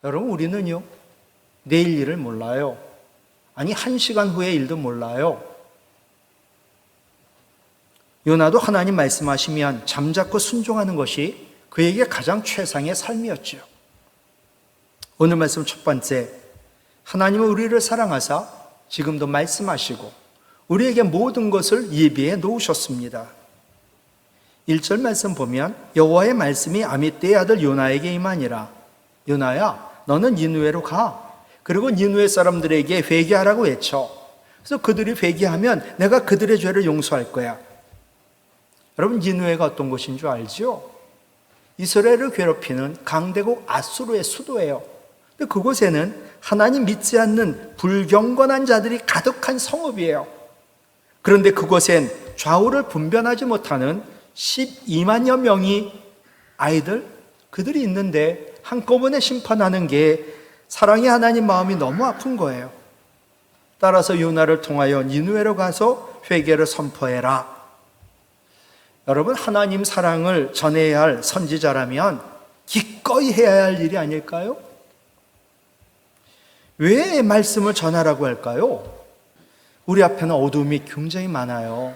여러분, 우리는요, 내일 일을 몰라요. 아니, 1시간 후의 일도 몰라요. 요나도 하나님 말씀하시면 잠자코 순종하는 것이 그에게 가장 최상의 삶이었죠. 오늘 말씀 첫 번째, 하나님은 우리를 사랑하사 지금도 말씀하시고 우리에게 모든 것을 예비해 놓으셨습니다. 1절 말씀 보면 여호와의 말씀이 아미떼의 아들 요나에게 임하니라. 요나야, 너는 니느웨로 가. 그리고 니느웨 사람들에게 회개하라고 외쳐. 그래서 그들이 회개하면 내가 그들의 죄를 용서할 거야. 여러분, 니느웨가 어떤 곳인 줄 알죠? 이스라엘을 괴롭히는 강대국 아수르의 수도예요. 근데 그곳에는 하나님 믿지 않는 불경건한 자들이 가득한 성읍이에요. 그런데 그곳엔 좌우를 분별하지 못하는 12만여 명이 아이들, 그들이 있는데 한꺼번에 심판하는 게 사랑의 하나님 마음이 너무 아픈 거예요. 따라서 요나를 통하여 니느웨로 가서 회개를 선포해라. 여러분, 하나님 사랑을 전해야 할 선지자라면 기꺼이 해야 할 일이 아닐까요? 왜 말씀을 전하라고 할까요? 우리 앞에는 어둠이 굉장히 많아요.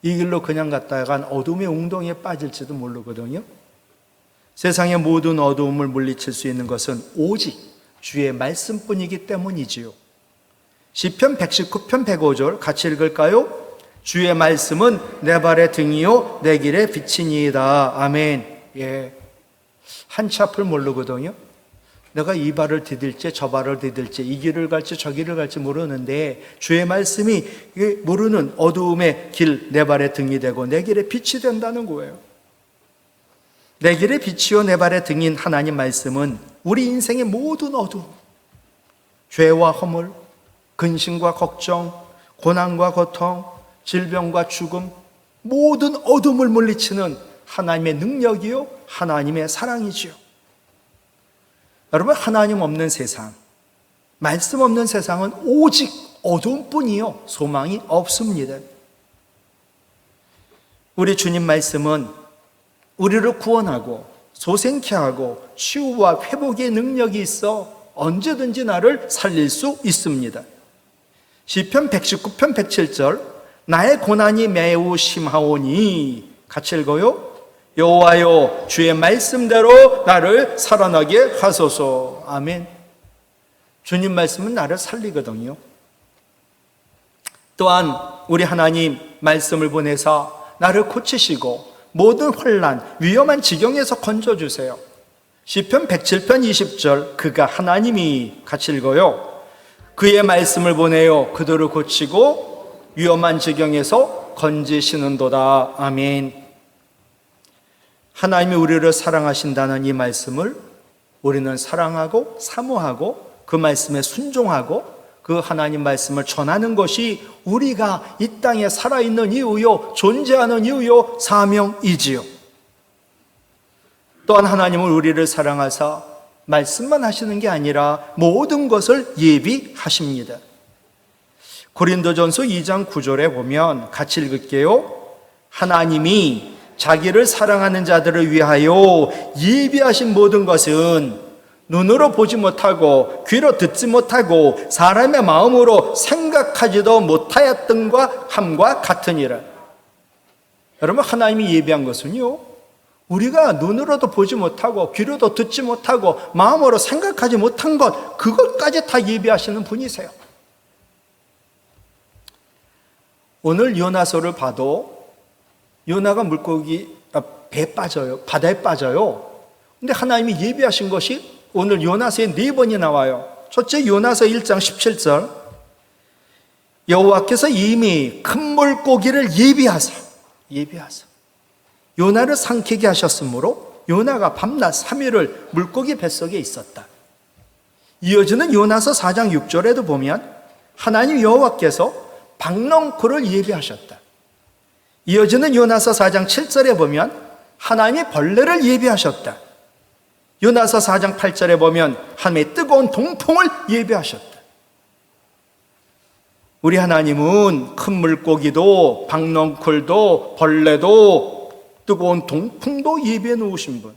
이 길로 그냥 갔다간 어둠의 웅덩이에 빠질지도 모르거든요. 세상의 모든 어두움을 물리칠 수 있는 것은 오직 주의 말씀뿐이기 때문이지요. 시편 119편 105절 같이 읽을까요? 주의 말씀은 내 발의 등이요 내 길의 빛이니이다. 아멘. 예. 한 치 앞을 모르거든요. 내가 이 발을 디딜지 저 발을 디딜지 이 길을 갈지 저 길을 갈지 모르는데 주의 말씀이 모르는 어두움의 길 내 발의 등이 되고 내 길의 빛이 된다는 거예요. 내 길의 빛이요 내 발의 등인 하나님 말씀은 우리 인생의 모든 어두움, 죄와 허물, 근심과 걱정, 고난과 고통, 질병과 죽음, 모든 어둠을 물리치는 하나님의 능력이요 하나님의 사랑이지요. 여러분, 하나님 없는 세상, 말씀 없는 세상은 오직 어둠뿐이요 소망이 없습니다. 우리 주님 말씀은 우리를 구원하고 소생케 하고 치유와 회복의 능력이 있어 언제든지 나를 살릴 수 있습니다. 시편 119편 107절 나의 고난이 매우 심하오니 같이 읽어요. 여호와여 주의 말씀대로 나를 살아나게 하소서. 아멘. 주님 말씀은 나를 살리거든요. 또한 우리 하나님 말씀을 보내서 나를 고치시고 모든 혼란, 위험한 지경에서 건져주세요. 시편 107편 20절 그가 하나님이 같이 읽어요. 그의 말씀을 보내요 그들을 고치고 위험한 지경에서 건지시는도다. 아멘. 하나님이 우리를 사랑하신다는 이 말씀을 우리는 사랑하고 사모하고 그 말씀에 순종하고 그 하나님 말씀을 전하는 것이 우리가 이 땅에 살아있는 이유요 존재하는 이유요 사명이지요. 또한 하나님은 우리를 사랑하사 말씀만 하시는 게 아니라 모든 것을 예비하십니다. 고린도전서 2장 9절에 보면 같이 읽을게요. 하나님이 자기를 사랑하는 자들을 위하여 예비하신 모든 것은 눈으로 보지 못하고 귀로 듣지 못하고 사람의 마음으로 생각하지도 못하였던 함과 같으니라. 여러분, 하나님이 예비한 것은요 우리가 눈으로도 보지 못하고 귀로도 듣지 못하고 마음으로 생각하지 못한 것, 그것까지 다 예비하시는 분이세요. 오늘 요나서를 봐도 요나가 배에 빠져요. 바다에 빠져요. 근데 하나님이 예비하신 것이 오늘 요나서에 4번이 나와요. 첫째, 요나서 1장 17절 여호와께서 이미 큰 물고기를 예비하사 요나를 삼키게 하셨으므로 요나가 밤낮 3일을 물고기 뱃속에 있었다. 이어지는 요나서 4장 6절에도 보면 하나님 여호와께서 박넝쿨을 예비하셨다. 이어지는 요나서 4장 7절에 보면 하나님이 벌레를 예비하셨다. 요나서 4장 8절에 보면 하나님의 뜨거운 동풍을 예비하셨다. 우리 하나님은 큰 물고기도 박넝쿨도 벌레도 뜨거운 동풍도 예비해 놓으신 분.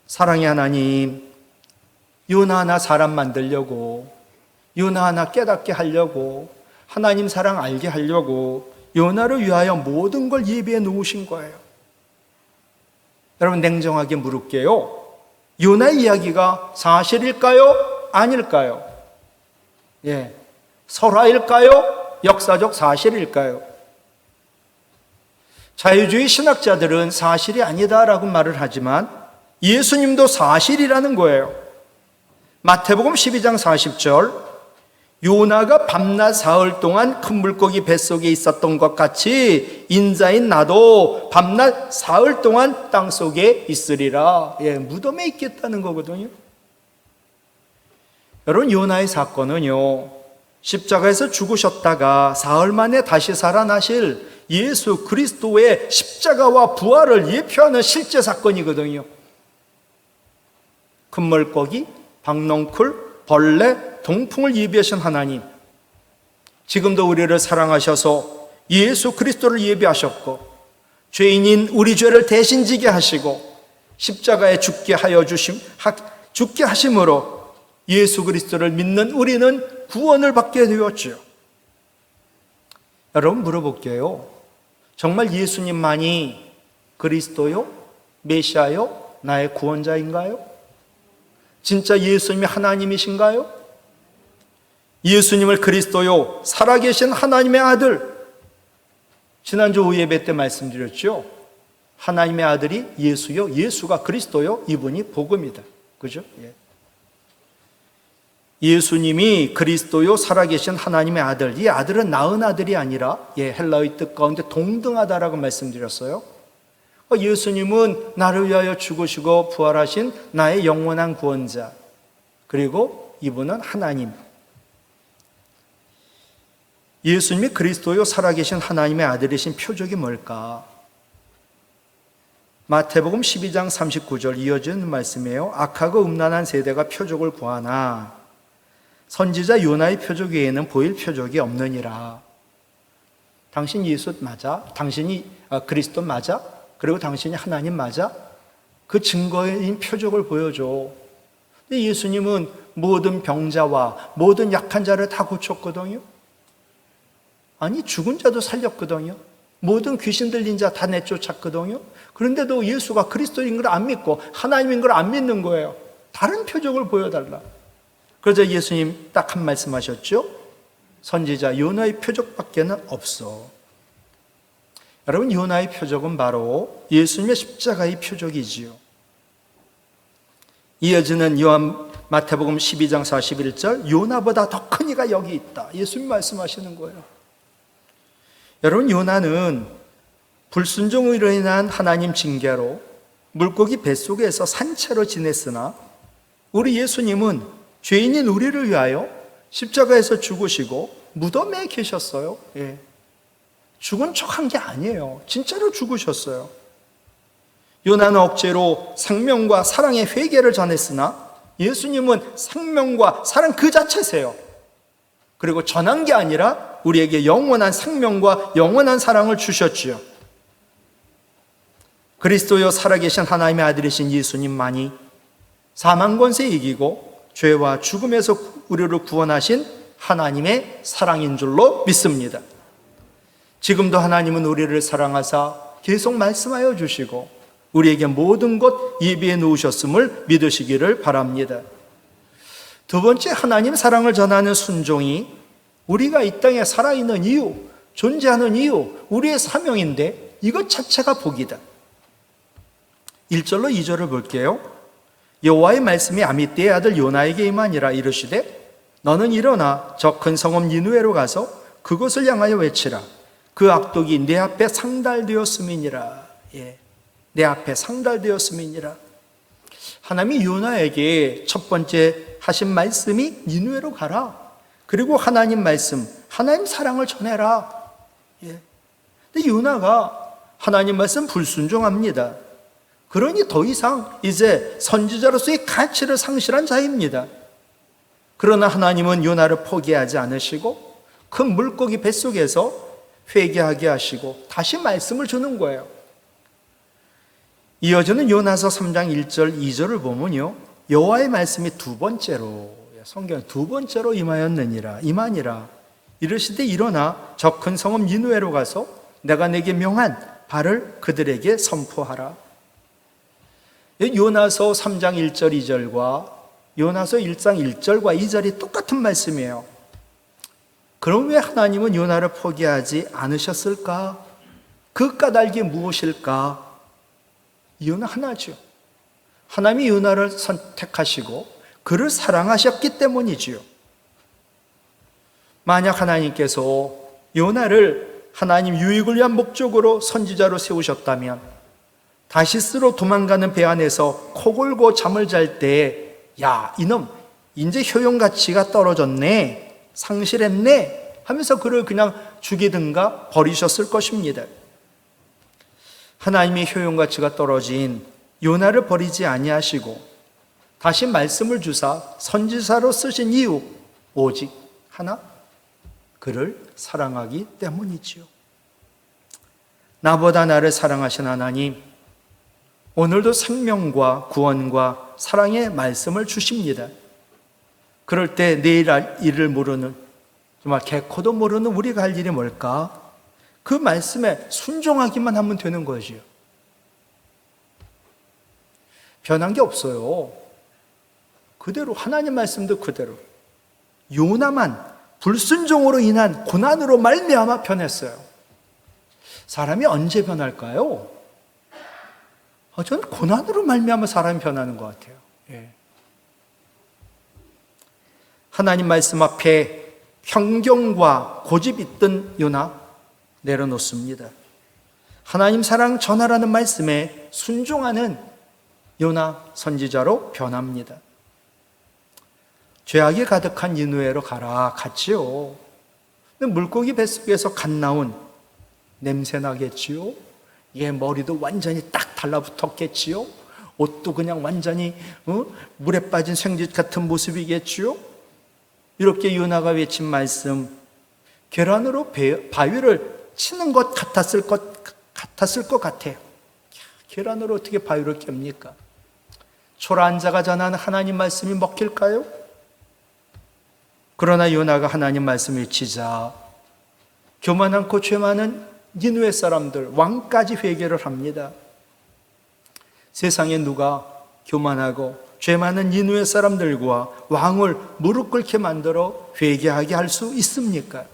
사랑의 하나님, 요나 하나 사람 만들려고, 요나 하나 깨닫게 하려고, 하나님 사랑 알게 하려고 요나를 위하여 모든 걸 예비해 놓으신 거예요. 여러분, 냉정하게 물을게요. 요나의 이야기가 사실일까요? 아닐까요? 예, 설화일까요? 역사적 사실일까요? 자유주의 신학자들은 사실이 아니다라고 말을 하지만 예수님도 사실이라는 거예요. 마태복음 12장 40절, 요나가 밤낮 사흘 동안 큰 물고기 뱃속에 있었던 것 같이 인자인 나도 밤낮 사흘 동안 땅속에 있으리라. 예, 무덤에 있겠다는 거거든요. 여러분, 요나의 사건은요, 십자가에서 죽으셨다가 사흘 만에 다시 살아나실 예수 그리스도의 십자가와 부활을 예표하는 실제 사건이거든요. 큰 물고기, 박넝쿨, 벌레, 동풍을 예비하신 하나님, 지금도 우리를 사랑하셔서 예수 그리스도를 예비하셨고 죄인인 우리 죄를 대신 지게 하시고 십자가에 죽게 하심으로 예수 그리스도를 믿는 우리는 구원을 받게 되었죠. 여러분, 물어볼게요. 정말 예수님만이 그리스도요? 메시아요? 나의 구원자인가요? 진짜 예수님이 하나님이신가요? 예수님을 그리스도요, 살아계신 하나님의 아들, 지난주 오예배 때 말씀드렸죠. 하나님의 아들이 예수요, 예수가 그리스도요, 이분이 복음이다. 그죠? 예. 예수님이 그리스도요, 살아계신 하나님의 아들. 이 아들은 낳은 아들이 아니라, 예, 헬라의 뜻 가운데 동등하다라고 말씀드렸어요. 예수님은 나를 위하여 죽으시고 부활하신 나의 영원한 구원자, 그리고 이분은 하나님. 예수님이 그리스도요, 살아계신 하나님의 아들이신 표적이 뭘까? 마태복음 12장 39절 이어지는 말씀이에요. 악하고 음란한 세대가 표적을 구하나 선지자 요나의 표적 외에는 보일 표적이 없느니라. 당신 예수 맞아? 당신이 그리스도 맞아? 그리고 당신이 하나님 맞아? 그 증거인 표적을 보여줘. 근데 예수님은 모든 병자와 모든 약한 자를 다 고쳤거든요. 아니, 죽은 자도 살렸거든요. 모든 귀신 들린 자 다 내쫓았거든요. 그런데도 예수가 그리스도인 걸 안 믿고 하나님인 걸 안 믿는 거예요. 다른 표적을 보여달라. 그래서 예수님 딱 한 말씀 하셨죠. 선지자 요나의 표적밖에는 없어. 여러분, 요나의 표적은 바로 예수님의 십자가의 표적이지요. 이어지는 마태복음 12장 41절, 요나보다 더 큰 이가 여기 있다. 예수님 말씀하시는 거예요. 여러분, 요나는 불순종으로 인한 하나님 징계로 물고기 뱃속에서 산채로 지냈으나 우리 예수님은 죄인인 우리를 위하여 십자가에서 죽으시고 무덤에 계셨어요. 예. 죽은 척한 게 아니에요. 진짜로 죽으셨어요. 요나는 억지로 생명과 사랑의 회개를 전했으나 예수님은 생명과 사랑 그 자체세요. 그리고 전한 게 아니라 우리에게 영원한 생명과 영원한 사랑을 주셨지요. 그리스도여 살아계신 하나님의 아들이신 예수님만이 사망 권세 이기고 죄와 죽음에서 우리를 구원하신 하나님의 사랑인 줄로 믿습니다. 지금도 하나님은 우리를 사랑하사 계속 말씀하여 주시고 우리에게 모든 것 예비해 놓으셨음을 믿으시기를 바랍니다. 두 번째, 하나님 사랑을 전하는 순종이 우리가 이 땅에 살아있는 이유, 존재하는 이유, 우리의 사명인데 이것 자체가 복이다. 1절로 2절을 볼게요. 여호와의 말씀이 아미떼의 아들 요나에게 임하니라. 이르시되 너는 일어나 저 큰 성읍 니느웨로 가서 그곳을 향하여 외치라. 그 악독이 내 앞에 상달되었음이니라. 예, 내 앞에 상달되었음이니라. 하나님이 요나에게 첫 번째 하신 말씀이 니느웨로 가라. 그리고 하나님 말씀, 하나님 사랑을 전해라. 예. 근데 요나가 하나님 말씀 불순종합니다. 그러니 더 이상 이제 선지자로서의 가치를 상실한 자입니다. 그러나 하나님은 요나를 포기하지 않으시고 큰 물고기 뱃속에서 회개하게 하시고 다시 말씀을 주는 거예요. 이어지는 요나서 3장 1절 2절을 보면요, 여호와의 말씀이 두 번째로, 성경 두 번째로 임하니라. 이르시되 일어나 저 큰 성읍 니느웨로 가서 내가 내게 명한 바를 그들에게 선포하라. 요나서 3장 1절 2절과 요나서 1장 1절과 2절이 똑같은 말씀이에요. 그럼 왜 하나님은 요나를 포기하지 않으셨을까? 그 까닭이 무엇일까? 이유는 하나죠. 하나님이 요나를 선택하시고 그를 사랑하셨기 때문이지요. 만약 하나님께서 요나를 하나님 유익을 위한 목적으로 선지자로 세우셨다면 다시스로 도망가는 배 안에서 코 골고 잠을 잘 때 야, 이놈 이제 효용 가치가 떨어졌네, 상실했네 하면서 그를 그냥 죽이든가 버리셨을 것입니다. 하나님의 효용 가치가 떨어진 요나를 버리지 아니하시고 다시 말씀을 주사 선지자로 쓰신 이유 오직 하나, 그를 사랑하기 때문이지요. 나보다 나를 사랑하신 하나님, 오늘도 생명과 구원과 사랑의 말씀을 주십니다. 그럴 때 내일 할 일을 모르는, 정말 개코도 모르는 우리가 할 일이 뭘까? 그 말씀에 순종하기만 하면 되는 거지요. 변한 게 없어요. 그대로 하나님 말씀도 그대로. 요나만 불순종으로 인한 고난으로 말미암아 변했어요. 사람이 언제 변할까요? 저는 고난으로 말미암아 사람이 변하는 것 같아요. 하나님 말씀 앞에 편견과 고집이 있던 요나 내려놓습니다. 하나님 사랑 전하라는 말씀에 순종하는 요나 선지자로 변합니다. 죄악이 가득한 니느웨로 가라 갔지요. 근데 물고기 뱃속에서 갓 나온 냄새 나겠지요. 머리도 완전히 딱 달라붙었겠지요. 옷도 그냥 완전히 물에 빠진 생쥐 같은 모습이겠지요. 이렇게 요나가 외친 말씀, 계란으로 바위를 치는 것 같았을 것 같아요. 계란으로 어떻게 바위를 깹니까? 초라한 자가 전하는 하나님 말씀이 먹힐까요? 그러나 요나가 하나님 말씀을 외치자 교만하고 죄 많은 니느웨 사람들, 왕까지 회개를 합니다. 세상에 누가 교만하고 죄 많은 니느웨 사람들과 왕을 무릎 꿇게 만들어 회개하게 할 수 있습니까?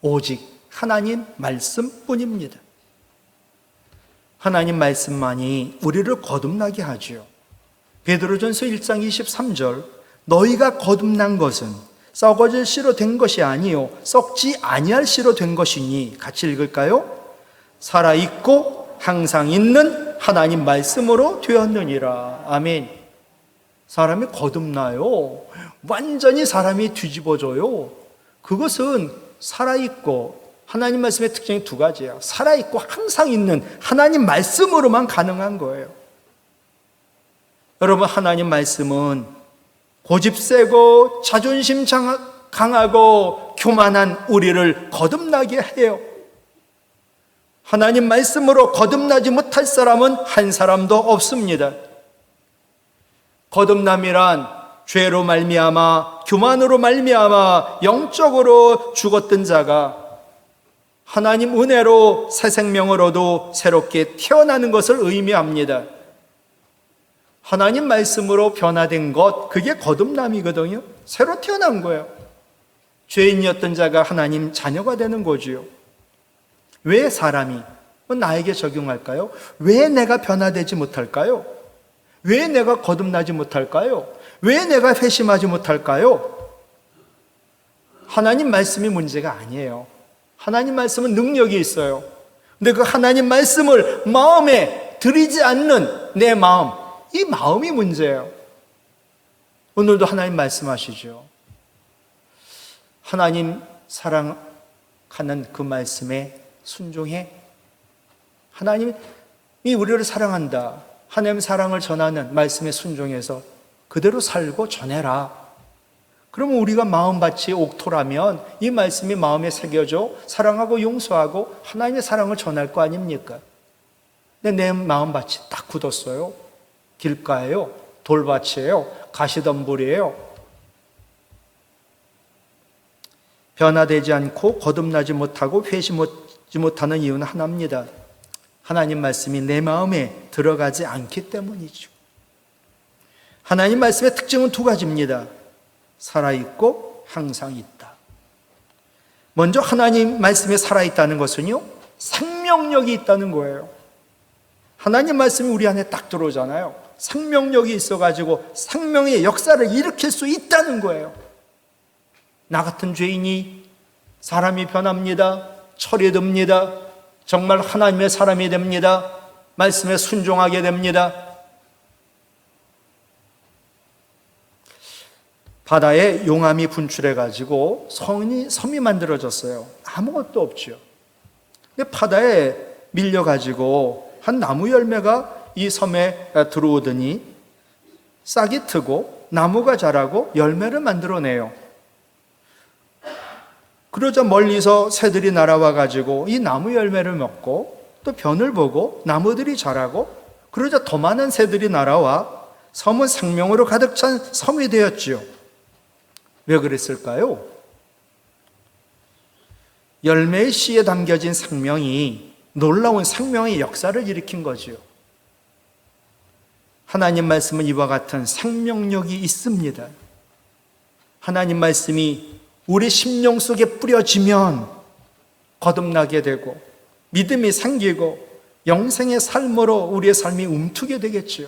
오직 하나님 말씀뿐입니다. 하나님 말씀만이 우리를 거듭나게 하지요. 베드로전서 1장 23절, 너희가 거듭난 것은 썩어질 씨로 된 것이 아니요 썩지 아니할 씨로 된 것이니, 같이 읽을까요? 살아있고 항상 있는 하나님 말씀으로 되었느니라. 아멘. 사람이 거듭나요. 완전히 사람이 뒤집어져요. 그것은 살아있고, 하나님 말씀의 특징이 두 가지예요. 살아있고 항상 있는 하나님 말씀으로만 가능한 거예요. 여러분, 하나님 말씀은 고집 세고 자존심 강하고 교만한 우리를 거듭나게 해요. 하나님 말씀으로 거듭나지 못할 사람은 한 사람도 없습니다. 거듭남이란 죄로 말미암아, 교만으로 말미암아 영적으로 죽었던 자가 하나님 은혜로 새 생명으로도 새롭게 태어나는 것을 의미합니다. 하나님 말씀으로 변화된 것, 그게 거듭남이거든요. 새로 태어난 거예요. 죄인이었던 자가 하나님 자녀가 되는 거지요. 왜 사람이 나에게 적용할까요? 왜 내가 변화되지 못할까요? 왜 내가 거듭나지 못할까요? 왜 내가 회심하지 못할까요? 하나님 말씀이 문제가 아니에요. 하나님 말씀은 능력이 있어요. 근데 그 하나님 말씀을 마음에 들이지 않는 내 마음, 이 마음이 문제예요. 오늘도 하나님 말씀하시죠. 하나님 사랑하는 그 말씀에 순종해. 하나님이 우리를 사랑한다. 하나님 사랑을 전하는 말씀에 순종해서 그대로 살고 전해라. 그러면 우리가 마음밭이 옥토라면 이 말씀이 마음에 새겨져 사랑하고 용서하고 하나님의 사랑을 전할 거 아닙니까? 근데 내 마음밭이 딱 굳었어요. 길가에요. 돌밭이에요? 가시덤불이에요? 변화되지 않고 거듭나지 못하고 회심하지 못하는 이유는 하나입니다. 하나님 말씀이 내 마음에 들어가지 않기 때문이죠. 하나님 말씀의 특징은 두 가지입니다. 살아있고 항상 있다. 먼저 하나님 말씀에 살아있다는 것은요, 생명력이 있다는 거예요. 하나님 말씀이 우리 안에 딱 들어오잖아요. 생명력이 있어가지고 생명의 역사를 일으킬 수 있다는 거예요. 나 같은 죄인이 사람이 변합니다. 철이 듭니다. 정말 하나님의 사람이 됩니다. 말씀에 순종하게 됩니다. 바다에 용암이 분출해가지고 섬이 만들어졌어요. 아무것도 없죠. 근데 바다에 밀려가지고 한 나무 열매가 이 섬에 들어오더니 싹이 트고 나무가 자라고 열매를 만들어내요. 그러자 멀리서 새들이 날아와가지고 이 나무 열매를 먹고 또 변을 보고 나무들이 자라고 그러자 더 많은 새들이 날아와 섬은 생명으로 가득 찬 섬이 되었지요. 왜 그랬을까요? 열매의 씨에 담겨진 생명이 놀라운 생명의 역사를 일으킨 거죠. 하나님 말씀은 이와 같은 생명력이 있습니다. 하나님 말씀이 우리 심령 속에 뿌려지면 거듭나게 되고 믿음이 생기고 영생의 삶으로 우리의 삶이 움트게 되겠지요.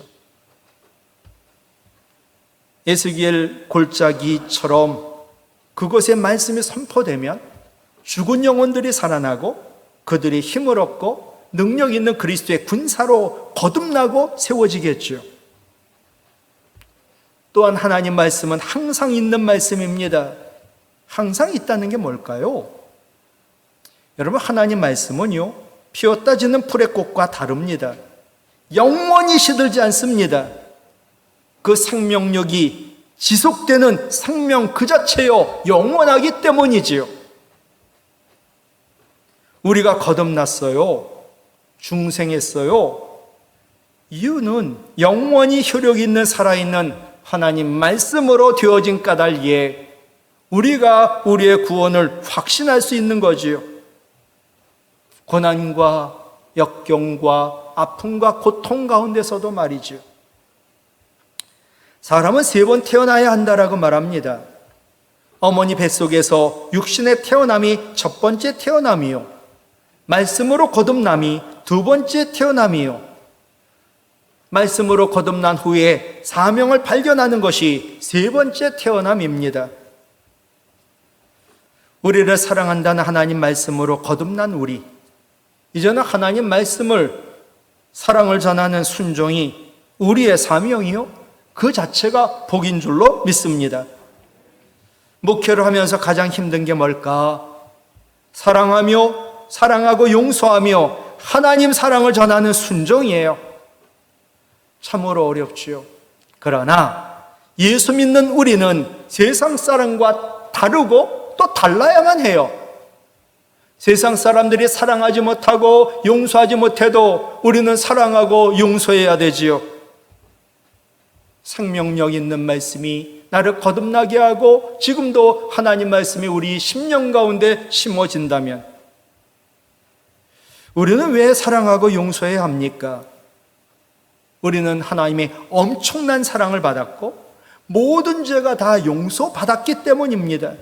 에스겔 골짜기처럼 그곳에 말씀이 선포되면 죽은 영혼들이 살아나고 그들이 힘을 얻고 능력 있는 그리스도의 군사로 거듭나고 세워지겠죠. 또한 하나님 말씀은 항상 있는 말씀입니다. 항상 있다는 게 뭘까요? 여러분, 하나님 말씀은요, 피었다 지는 풀의 꽃과 다릅니다. 영원히 시들지 않습니다. 그 생명력이 지속되는 생명 그 자체요, 영원하기 때문이지요. 우리가 거듭났어요. 중생했어요. 이유는 영원히 효력 있는 살아있는 하나님 말씀으로 되어진 까닭에 우리가 우리의 구원을 확신할 수 있는 거지요. 고난과 역경과 아픔과 고통 가운데서도 말이죠. 사람은 3번 태어나야 한다라고 말합니다. 어머니 뱃속에서 육신의 태어남이 첫 번째 태어남이요, 말씀으로 거듭남이 두 번째 태어남이요, 말씀으로 거듭난 후에 사명을 발견하는 것이 세 번째 태어남입니다. 우리를 사랑한다는 하나님 말씀으로 거듭난 우리, 이제는 하나님 말씀을, 사랑을 전하는 순종이 우리의 사명이요, 그 자체가 복인 줄로 믿습니다. 목회를 하면서 가장 힘든 게 뭘까? 사랑하고 용서하며 하나님 사랑을 전하는 순종이에요. 참으로 어렵지요. 그러나 예수 믿는 우리는 세상 사람과 다르고 또 달라야만 해요. 세상 사람들이 사랑하지 못하고 용서하지 못해도 우리는 사랑하고 용서해야 되지요. 생명력 있는 말씀이 나를 거듭나게 하고 지금도 하나님 말씀이 우리 심령 가운데 심어진다면 우리는 왜 사랑하고 용서해야 합니까? 우리는 하나님의 엄청난 사랑을 받았고 모든 죄가 다 용서받았기 때문입니다.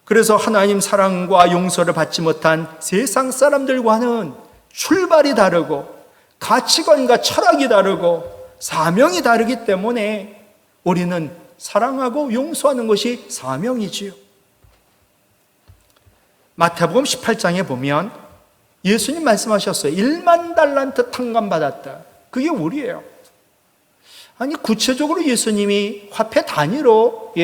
그래서 하나님 사랑과 용서를 받지 못한 세상 사람들과는 출발이 다르고 가치관과 철학이 다르고 사명이 다르기 때문에 우리는 사랑하고 용서하는 것이 사명이지요. 마태복음 18장에 보면 예수님 말씀하셨어요. 1만 달란트 탕감받았다. 그게 우리예요. 아니, 구체적으로 예수님이 화폐 단위로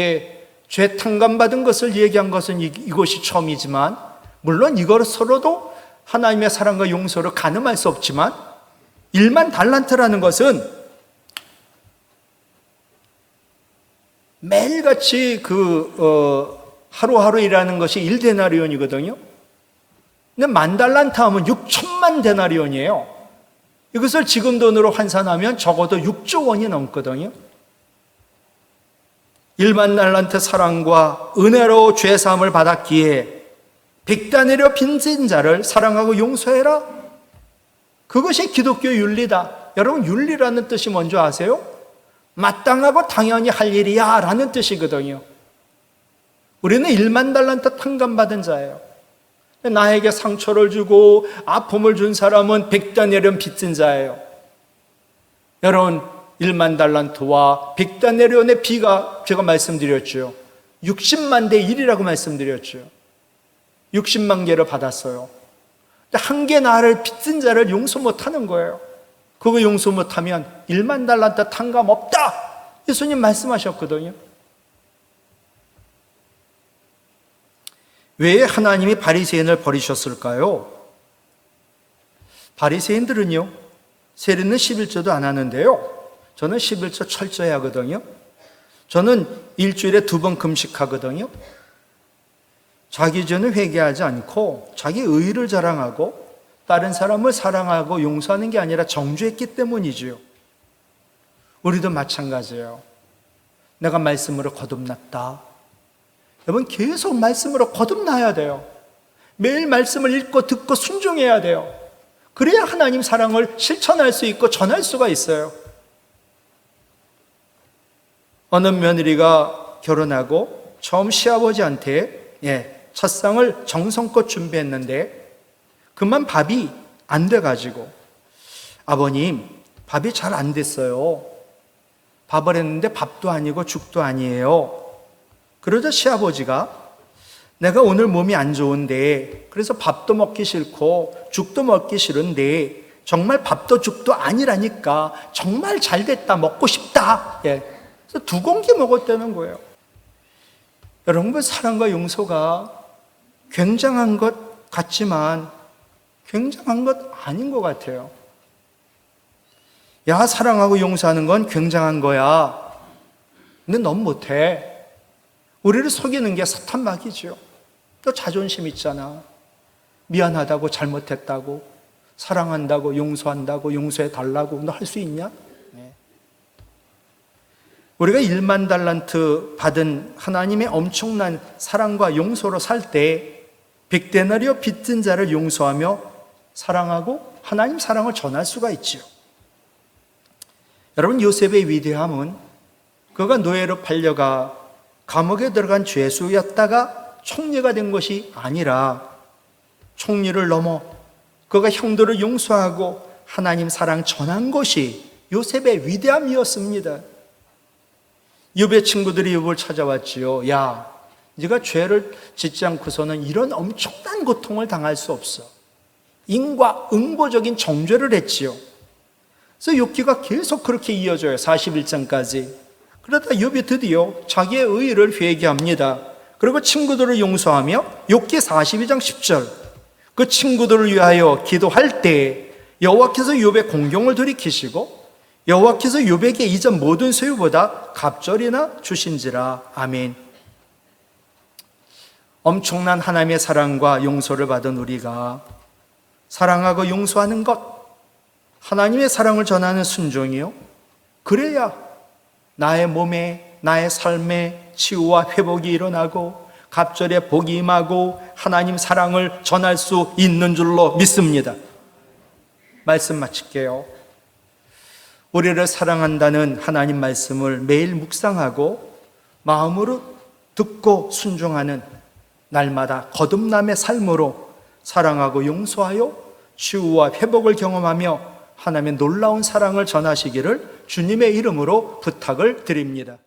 죄 탕감받은 것을 얘기한 것은 이것이 처음이지만, 물론 이것으로도 하나님의 사랑과 용서를 가늠할 수 없지만 1만 달란트라는 것은 매일같이 하루하루 일하는 것이 1데나리온이거든요. 근데 10,000달란트 하면 6천만 데나리온이에요. 이것을 지금 돈으로 환산하면 적어도 6조 원이 넘거든요. 1만 달란트 사랑과 은혜로 죄사함을 받았기에 빚다내려 빚진 자를 사랑하고 용서해라. 그것이 기독교 윤리다. 여러분, 윤리라는 뜻이 뭔지 아세요? 마땅하고 당연히 할 일이야 라는 뜻이거든요. 우리는 1만 달란트 탕감받은 자예요. 나에게 상처를 주고 아픔을 준 사람은 빚다내려 빚진 자예요. 여러분, 1만 달란트와 빚다내려의 비가 제가 말씀드렸죠. 60만 대 1이라고 말씀드렸죠. 60만 개를 받았어요. 한 개 나를 빚진 자를 용서 못하는 거예요. 그거 용서 못하면 1만 달란트 탕감 없다, 예수님 말씀하셨거든요. 왜 하나님이 바리새인을 버리셨을까요? 바리새인들은요, 세리는 11조도 안 하는데요, 저는 11조 철저히 하거든요. 저는 일주일에 2번 금식하거든요. 자기 죄는 회개하지 않고 자기 의의를 자랑하고 다른 사람을 사랑하고 용서하는 게 아니라 정죄했기 때문이지요. 우리도 마찬가지예요. 내가 말씀으로 거듭났다. 여러분, 계속 말씀으로 거듭나야 돼요. 매일 말씀을 읽고 듣고 순종해야 돼요. 그래야 하나님 사랑을 실천할 수 있고 전할 수가 있어요. 어느 며느리가 결혼하고 처음 시아버지한테 첫상을 정성껏 준비했는데 그만 밥이 안 돼가지고, 아버님, 밥이 잘 안 됐어요. 밥을 했는데 밥도 아니고 죽도 아니에요. 그러자 시아버지가, 내가 오늘 몸이 안 좋은데 그래서 밥도 먹기 싫고 죽도 먹기 싫은데 정말 밥도 죽도 아니라니까 정말 잘 됐다, 먹고 싶다. 그래서 2공기 먹었다는 거예요. 여러분, 사랑과 용서가 굉장한 것 같지만 굉장한 것 아닌 것 같아요. 야, 사랑하고 용서하는 건 굉장한 거야. 근데 넌 못해. 우리를 속이는 게 사탄막이죠. 또 자존심 있잖아. 미안하다고, 잘못했다고, 사랑한다고, 용서한다고, 용서해달라고 너 할 수 있냐? 우리가 1만 달란트 받은 하나님의 엄청난 사랑과 용서로 살 때 100데나리오 빚진 자를 용서하며 사랑하고 하나님 사랑을 전할 수가 있지요. 여러분, 요셉의 위대함은 그가 노예로 팔려가 감옥에 들어간 죄수였다가 총리가 된 것이 아니라 총리를 넘어 그가 형들을 용서하고 하나님 사랑 전한 것이 요셉의 위대함이었습니다. 욥의 친구들이 욥을 찾아왔지요. 야, 네가 죄를 짓지 않고서는 이런 엄청난 고통을 당할 수 없어. 인과응보적인 정죄를 했지요. 그래서 욥기가 계속 그렇게 이어져요. 41장까지. 그러다 욥이 드디어 자기의 의의를 회개합니다. 그리고 친구들을 용서하며 욥기 42장 10절, 그 친구들을 위하여 기도할 때 여호와께서 욥의 공경을 돌이키시고 여호와께서 욥에게 이전 모든 소유보다 갑절이나 주신지라. 아멘. 엄청난 하나님의 사랑과 용서를 받은 우리가 사랑하고 용서하는 것, 하나님의 사랑을 전하는 순종이요, 그래야 나의 몸에, 나의 삶에 치유와 회복이 일어나고 갑절에 복이 임하고 하나님 사랑을 전할 수 있는 줄로 믿습니다. 말씀 마칠게요. 우리를 사랑한다는 하나님 말씀을 매일 묵상하고 마음으로 듣고 순종하는 날마다 거듭남의 삶으로 사랑하고 용서하여 치유와 회복을 경험하며 하나님의 놀라운 사랑을 전하시기를 주님의 이름으로 부탁을 드립니다.